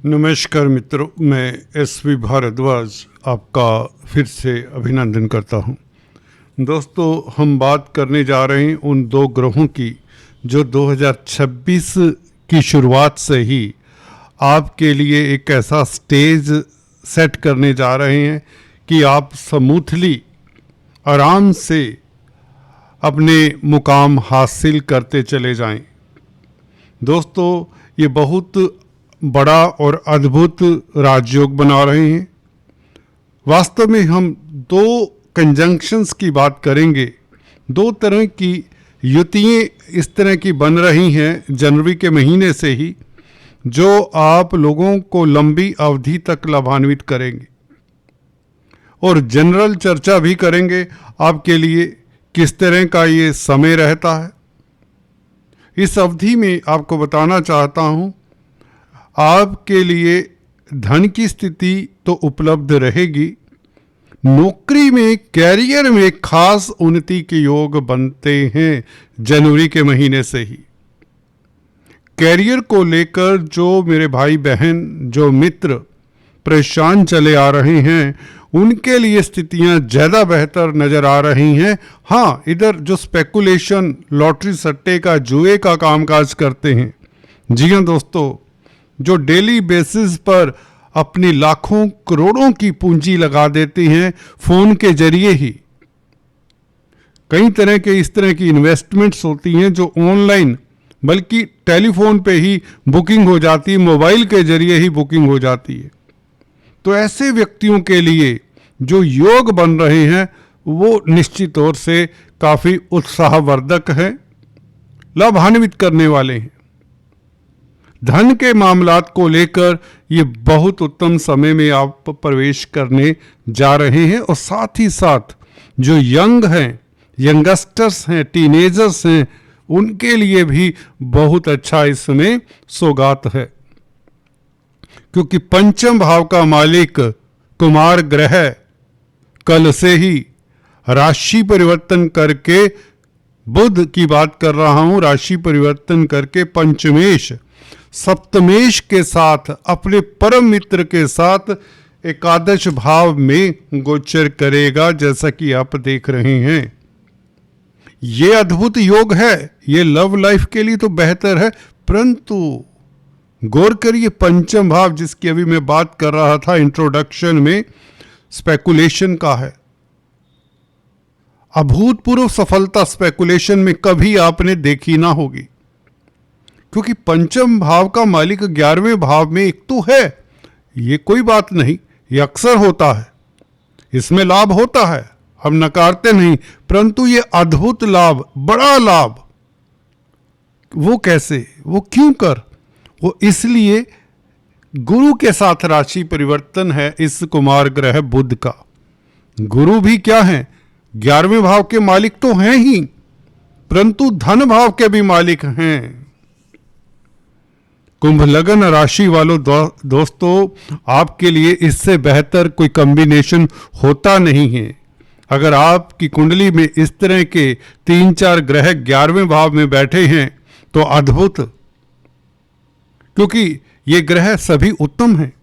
नमस्कार मित्रों, मैं एसवी भारद्वाज आपका फिर से अभिनंदन करता हूं। दोस्तों, हम बात करने जा रहे हैं उन दो ग्रहों की जो 2026 की शुरुआत से ही आपके लिए एक ऐसा स्टेज सेट करने जा रहे हैं कि आप स्मूथली आराम से अपने मुकाम हासिल करते चले जाएं। दोस्तों, ये बहुत बड़ा और अद्भुत राजयोग बना रहे हैं। वास्तव में हम दो कंजंक्शंस की बात करेंगे। दो तरह की युतियाँ इस तरह की बन रही हैं जनवरी के महीने से ही, जो आप लोगों को लंबी अवधि तक लाभान्वित करेंगे। और जनरल चर्चा भी करेंगे आपके लिए किस तरह का ये समय रहता है। इस अवधि में आपको बताना चाहता हूँ, आपके लिए धन की स्थिति तो उपलब्ध रहेगी, नौकरी में, कैरियर में खास उन्नति के योग बनते हैं जनवरी के महीने से ही। कैरियर को लेकर जो मेरे भाई बहन, जो मित्र परेशान चले आ रहे हैं, उनके लिए स्थितियां ज़्यादा बेहतर नज़र आ रही हैं। हाँ, इधर जो स्पेकुलेशन, लॉटरी सट्टे का, जुए का कामकाज करते हैं, जी हाँ दोस्तों, जो डेली बेसिस पर अपनी लाखों करोड़ों की पूंजी लगा देती हैं फ़ोन के जरिए ही। कई तरह के इस तरह की इन्वेस्टमेंट्स होती हैं जो ऑनलाइन, बल्कि टेलीफोन पे ही बुकिंग हो जाती है, मोबाइल के जरिए ही बुकिंग हो जाती है। तो ऐसे व्यक्तियों के लिए जो योग बन रहे हैं वो निश्चित तौर से काफ़ी उत्साहवर्धक हैं, लाभान्वित करने वाले हैं। धन के मामलात को लेकर ये बहुत उत्तम समय में आप प्रवेश करने जा रहे हैं। और साथ ही साथ जो यंग हैं, यंगस्टर्स हैं, टीनेजर्स हैं, उनके लिए भी बहुत अच्छा इसमें सौगात है, क्योंकि पंचम भाव का मालिक कुमार ग्रह कल से ही राशि परिवर्तन करके, बुध की बात कर रहा हूं, राशि परिवर्तन करके पंचमेश, सप्तमेश के साथ, अपने परम मित्र के साथ एकादश भाव में गोचर करेगा, जैसा कि आप देख रहे हैं। ये अद्भुत योग है, ये लव लाइफ के लिए तो बेहतर है, परंतु गौर करिए, पंचम भाव जिसकी अभी मैं बात कर रहा था इंट्रोडक्शन में, स्पेकुलेशन का है। अभूतपूर्व सफलता स्पेकुलेशन में कभी आपने देखी ना होगी, क्योंकि पंचम भाव का मालिक 11वें भाव में एक तो है। ये कोई बात नहीं, ये अक्सर होता है, इसमें लाभ होता है, हम नकारते नहीं, परंतु ये अद्भुत लाभ, बड़ा लाभ, वो कैसे, वो क्यों कर, वो इसलिए गुरु के साथ राशि परिवर्तन है इस कुमार ग्रह बुध का। गुरु भी क्या है, 11वें भाव के मालिक तो हैं ही, परंतु धन भाव के भी मालिक हैं। कुंभ लगन राशि वालों दोस्तों, आपके लिए इससे बेहतर कोई कॉम्बिनेशन होता नहीं है। अगर आपकी कुंडली में इस तरह के 3-4 ग्रह 11वें भाव में बैठे हैं तो अद्भुत, क्योंकि ये ग्रह सभी उत्तम हैं,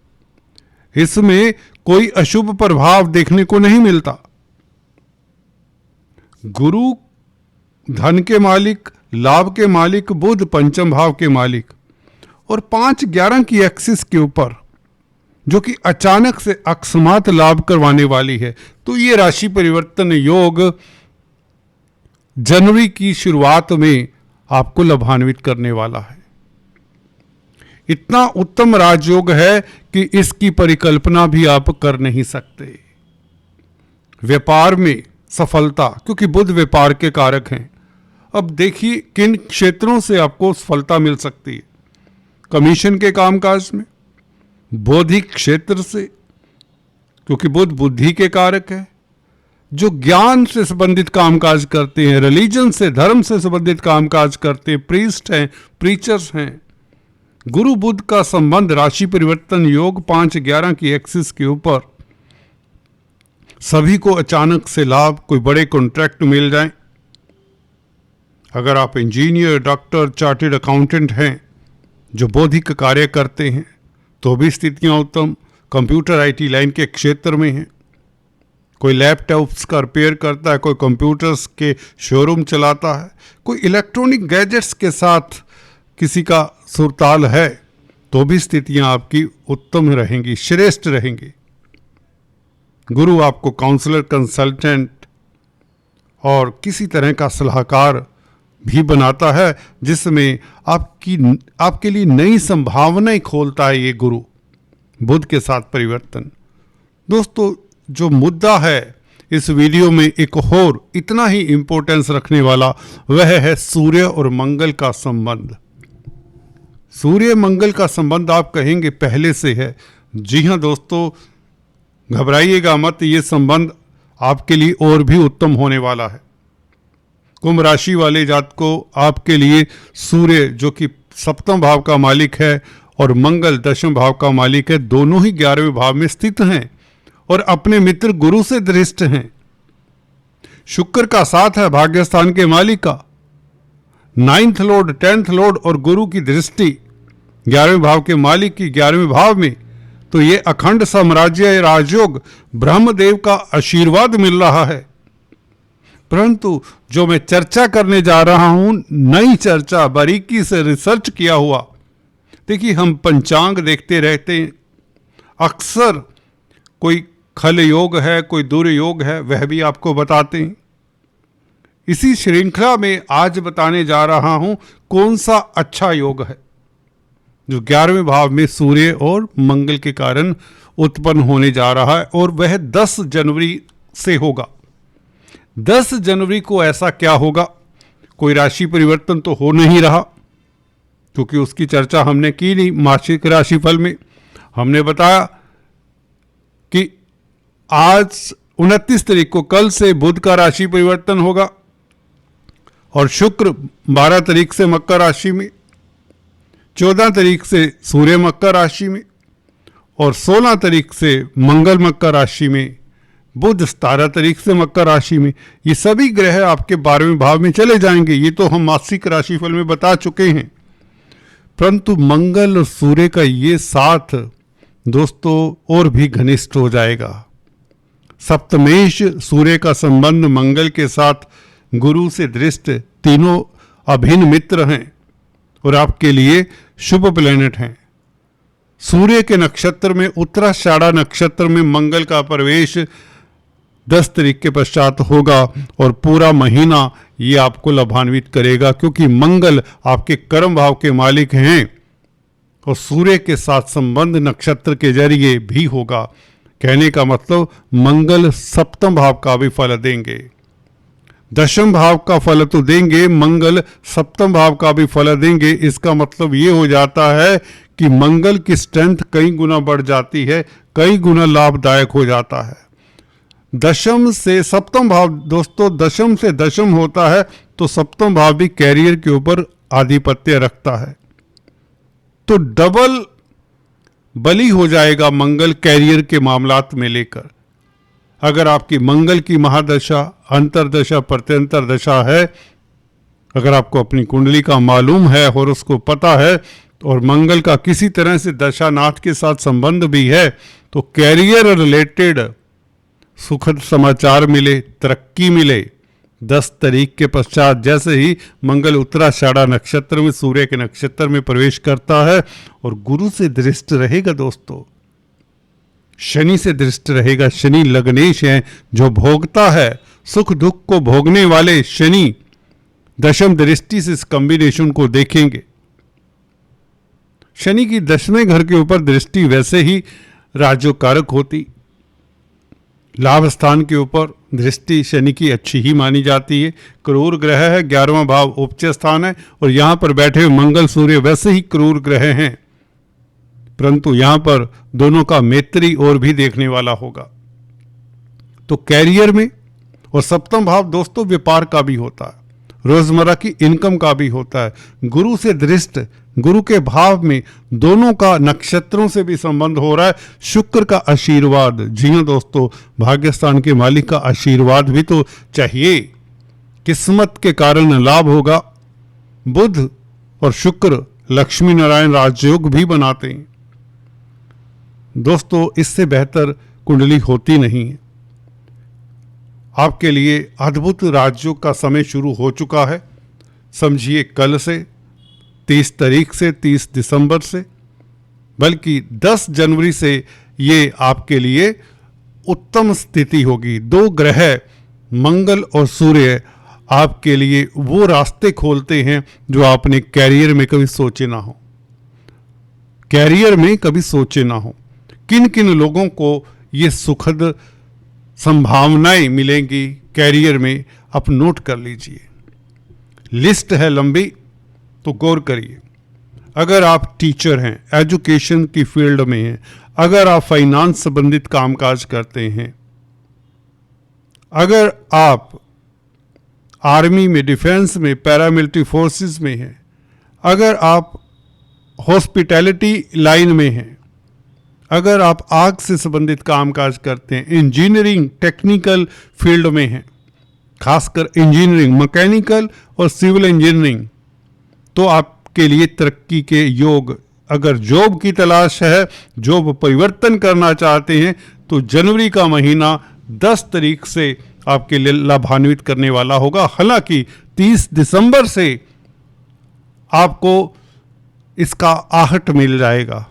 इसमें कोई अशुभ प्रभाव देखने को नहीं मिलता। गुरु धन के मालिक, लाभ के मालिक, बुध पंचम भाव के मालिक, और 5-11 की एक्सिस के ऊपर, जो कि अचानक से अकस्मात लाभ करवाने वाली है। तो ये राशि परिवर्तन योग जनवरी की शुरुआत में आपको लाभान्वित करने वाला है। इतना उत्तम राजयोग है कि इसकी परिकल्पना भी आप कर नहीं सकते। व्यापार में सफलता, क्योंकि बुध व्यापार के कारक हैं। अब देखिए किन क्षेत्रों से आपको सफलता मिल सकती है। कमीशन के कामकाज में, बौद्धिक क्षेत्र से, क्योंकि बुध बुद्धि के कारक है। जो ज्ञान से संबंधित कामकाज करते हैं, रिलीजन से, धर्म से संबंधित कामकाज करते हैं, प्रीस्ट हैं, प्रीचर्स हैं, गुरु बुध का संबंध राशि परिवर्तन योग 5-11 की एक्सिस के ऊपर, सभी को अचानक से लाभ, कोई बड़े कॉन्ट्रैक्ट मिल जाए। अगर आप इंजीनियर, डॉक्टर, चार्टेड अकाउंटेंट हैं जो बौद्धिक कार्य करते हैं, तो भी स्थितियां उत्तम। कंप्यूटर आईटी लाइन के क्षेत्र में हैं, कोई लैपटॉप्स का रिपेयर करता है, कोई कंप्यूटर्स के शोरूम चलाता है, कोई इलेक्ट्रॉनिक गैजेट्स के साथ किसी का सुरताल है, तो भी स्थितियां आपकी उत्तम रहेंगी, श्रेष्ठ रहेंगी। गुरु आपको काउंसलर, कंसल्टेंट और किसी तरह का सलाहकार भी बनाता है, जिसमें आपके लिए नई संभावनाएं खोलता है ये गुरु। बुध के साथ परिवर्तन। दोस्तों, जो मुद्दा है इस वीडियो में एक और इतना ही इंपॉर्टेंस रखने वाला, वह है सूर्य और मंगल का संबंध। सूर्य मंगल का संबंध आप कहेंगे पहले से है। जी हाँ दोस्तों, घबराइएगा मत, ये संबंध आपके लिए और भी उत्तम होने वाला है। कुंभ राशि वाले जातक को आपके लिए सूर्य जो कि सप्तम भाव का मालिक है और मंगल दशम भाव का मालिक है, दोनों ही 11वें भाव में स्थित हैं और अपने मित्र गुरु से दृष्ट हैं। शुक्र का साथ है भाग्यस्थान के मालिक का, 9th लॉर्ड, 10th लॉर्ड और गुरु की दृष्टि 11वें भाव के मालिक की 11वें भाव में, तो ये अखंड साम्राज्य राजयोग ब्रह्मदेव का आशीर्वाद मिल रहा है। परंतु जो मैं चर्चा करने जा रहा हूं, नई चर्चा, बारीकी से रिसर्च किया हुआ। देखिए, हम पंचांग देखते रहते हैं, अक्सर कोई खल योग है, कोई दुर्योग है, वह भी आपको बताते हैं। इसी श्रृंखला में आज बताने जा रहा हूं कौन सा अच्छा योग है जो 11वें भाव में सूर्य और मंगल के कारण उत्पन्न होने जा रहा है, और वह 10 जनवरी से होगा। 10 जनवरी को ऐसा क्या होगा? कोई राशि परिवर्तन तो हो नहीं रहा, क्योंकि उसकी चर्चा हमने की नहीं। मासिक राशिफल में हमने बताया कि आज 29 तारीख को, कल से बुध का राशि परिवर्तन होगा और शुक्र 12 तारीख से मकर राशि में, 14 तारीख से सूर्य मकर राशि में और 16 तारीख से मंगल मकर राशि में, बुध 17 तारीख से मकर राशि में। ये सभी ग्रह आपके 12वें भाव में चले जाएंगे। ये तो हम मासिक राशिफल में बता चुके हैं। परंतु मंगल और सूर्य का ये साथ दोस्तों और भी घनिष्ठ हो जाएगा। सप्तमेश सूर्य का संबंध मंगल के साथ गुरु से दृष्ट, तीनों अभिन्न मित्र हैं और आपके लिए शुभ प्लेनेट हैं। सूर्य के नक्षत्र में उत्तराषाढ़ा नक्षत्र में मंगल का प्रवेश 10 तारीख के पश्चात होगा और पूरा महीना ये आपको लाभान्वित करेगा, क्योंकि मंगल आपके कर्म भाव के मालिक हैं और सूर्य के साथ संबंध नक्षत्र के जरिए भी होगा। कहने का मतलब मंगल सप्तम भाव का भी फल देंगे, दशम भाव का फल तो देंगे, मंगल सप्तम भाव का भी फल देंगे। इसका मतलब ये हो जाता है कि मंगल की स्ट्रेंथ कई गुना बढ़ जाती है, कई गुना लाभदायक हो जाता है। दशम से सप्तम भाव दोस्तों, दशम से दशम होता है तो सप्तम भाव भी कैरियर के ऊपर आधिपत्य रखता है, तो डबल बली हो जाएगा मंगल कैरियर के मामलात में लेकर। अगर आपकी मंगल की महादशा, अंतरदशा, प्रत्यंतर दशा है, अगर आपको अपनी कुंडली का मालूम है और उसको पता है और मंगल का किसी तरह से दशानाथ के साथ संबंध भी है, तो कैरियर रिलेटेड सुखद समाचार मिले, तरक्की मिले। 10 तारीख के पश्चात जैसे ही मंगल उत्तराषाढ़ा नक्षत्र में सूर्य के नक्षत्र में प्रवेश करता है और गुरु से दृष्ट रहेगा दोस्तों, शनि से दृष्ट रहेगा। शनि लग्नेश है, जो भोगता है, सुख दुख को भोगने वाले शनि दशम दृष्टि से इस कॉम्बिनेशन को देखेंगे। शनि की 10वें घर के ऊपर दृष्टि वैसे ही राजयोगकारक होती, लाभ स्थान के ऊपर दृष्टि शनि की अच्छी ही मानी जाती है। क्रूर ग्रह है, 11वां भाव उपचय स्थान है और यहां पर बैठे हुए मंगल सूर्य वैसे ही क्रूर ग्रह हैं, परंतु यहां पर दोनों का मैत्री और भी देखने वाला होगा। तो कैरियर में, और सप्तम भाव दोस्तों व्यापार का भी होता है, रोजमर्रा की इनकम का भी होता है। गुरु से दृष्ट, गुरु के भाव में दोनों का नक्षत्रों से भी संबंध हो रहा है। शुक्र का आशीर्वाद, जी हाँ दोस्तों, भाग्यस्थान के मालिक का आशीर्वाद भी तो चाहिए। किस्मत के कारण लाभ होगा। बुध और शुक्र लक्ष्मी नारायण राजयोग भी बनाते हैं। दोस्तों, इससे बेहतर कुंडली होती नहीं है। आपके लिए अद्भुत राजयोग का समय शुरू हो चुका है। समझिए कल से, 30 तारीख से, 30 दिसंबर से, बल्कि 10 जनवरी से ये आपके लिए उत्तम स्थिति होगी। 2 ग्रह मंगल और सूर्य आपके लिए वो रास्ते खोलते हैं जो आपने कैरियर में कभी सोचे ना हो। कैरियर में कभी सोचे ना हो। किन किन लोगों को ये सुखद संभावनाएं मिलेंगी कैरियर में, आप नोट कर लीजिए। लिस्ट है लंबी, तो गौर करिए। अगर आप टीचर हैं, एजुकेशन की फील्ड में हैं, अगर आप फाइनेंस संबंधित कामकाज करते हैं, अगर आप आर्मी में, डिफेंस में, पैरामिलिट्री फोर्सेस में हैं, अगर आप हॉस्पिटैलिटी लाइन में हैं, अगर आप आग से संबंधित कामकाज करते हैं, इंजीनियरिंग टेक्निकल फील्ड में हैं, खासकर इंजीनियरिंग, मैकेनिकल और सिविल इंजीनियरिंग, तो आपके लिए तरक्की के योग। अगर जॉब की तलाश है, जॉब परिवर्तन करना चाहते हैं, तो जनवरी का महीना 10 तारीख से आपके लिए लाभान्वित करने वाला होगा। हालांकि 30 दिसंबर से आपको इसका आहट मिल जाएगा।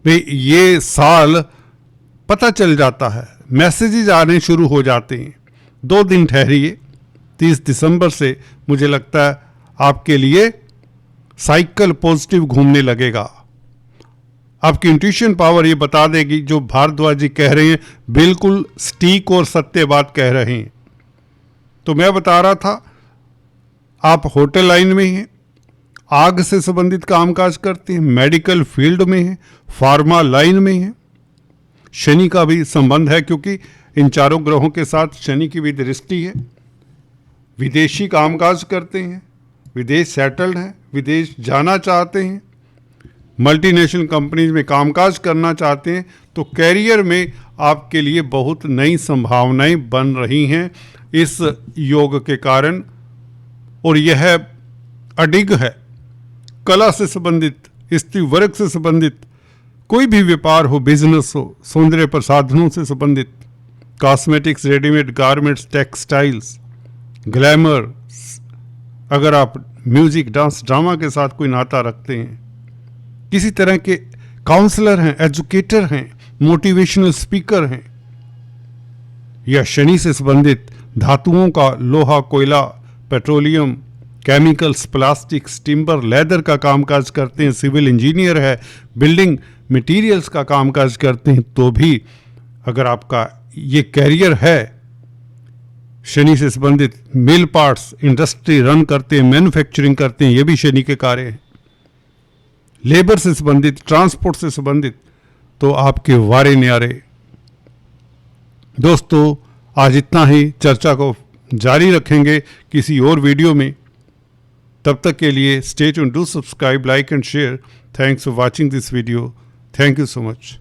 ये साल पता चल जाता है, मैसेजेस आने शुरू हो जाते हैं। 2 दिन ठहरिए, 30 दिसंबर से मुझे लगता है आपके लिए साइकिल पॉजिटिव घूमने लगेगा। आपकी इंट्यूशन पावर ये बता देगी, जो भारद्वाज जी कह रहे हैं बिल्कुल सटीक और सत्य बात कह रहे हैं। तो मैं बता रहा था, आप होटल लाइन में हैं, आग से संबंधित कामकाज करते हैं, मेडिकल फील्ड में हैं, फार्मा लाइन में हैं। शनि का भी संबंध है, क्योंकि इन चारों ग्रहों के साथ शनि की भी दृष्टि है। विदेशी कामकाज करते हैं, विदेश सेटल्ड हैं, विदेश जाना चाहते हैं, मल्टीनेशनल कंपनीज में कामकाज करना चाहते हैं, तो कैरियर में आपके लिए बहुत नई संभावनाएं बन रही हैं इस योग के कारण। और यह अडिग है। कला से संबंधित, स्त्री वर्ग से संबंधित कोई भी व्यापार हो, बिजनेस हो, सौंदर्य प्रसाधनों से संबंधित, cosmetics, readymade garments, textiles, glamour, अगर आप म्यूजिक, डांस, ड्रामा के साथ कोई नाता रखते हैं, किसी तरह के काउंसलर हैं, एजुकेटर हैं, मोटिवेशनल स्पीकर हैं, या शनि से संबंधित धातुओं का, लोहा, कोयला, petroleum, chemicals, plastics, timber, leather का कामकाज करते हैं, सिविल इंजीनियर है, बिल्डिंग मटेरियल्स का कामकाज करते हैं, तो भी अगर आपका ये कैरियर है, शनि से संबंधित मिल पार्ट्स, इंडस्ट्री रन करते हैं, मैन्युफैक्चरिंग करते हैं, ये भी शनि के कार्य हैं, लेबर से संबंधित, ट्रांसपोर्ट से संबंधित, तो आपके वारे न्यारे। दोस्तों, आज इतना ही। चर्चा को जारी रखेंगे किसी और वीडियो में। तब तक के लिए stay tuned, do subscribe, like and share. Thanks for watching this video. Thank you so much.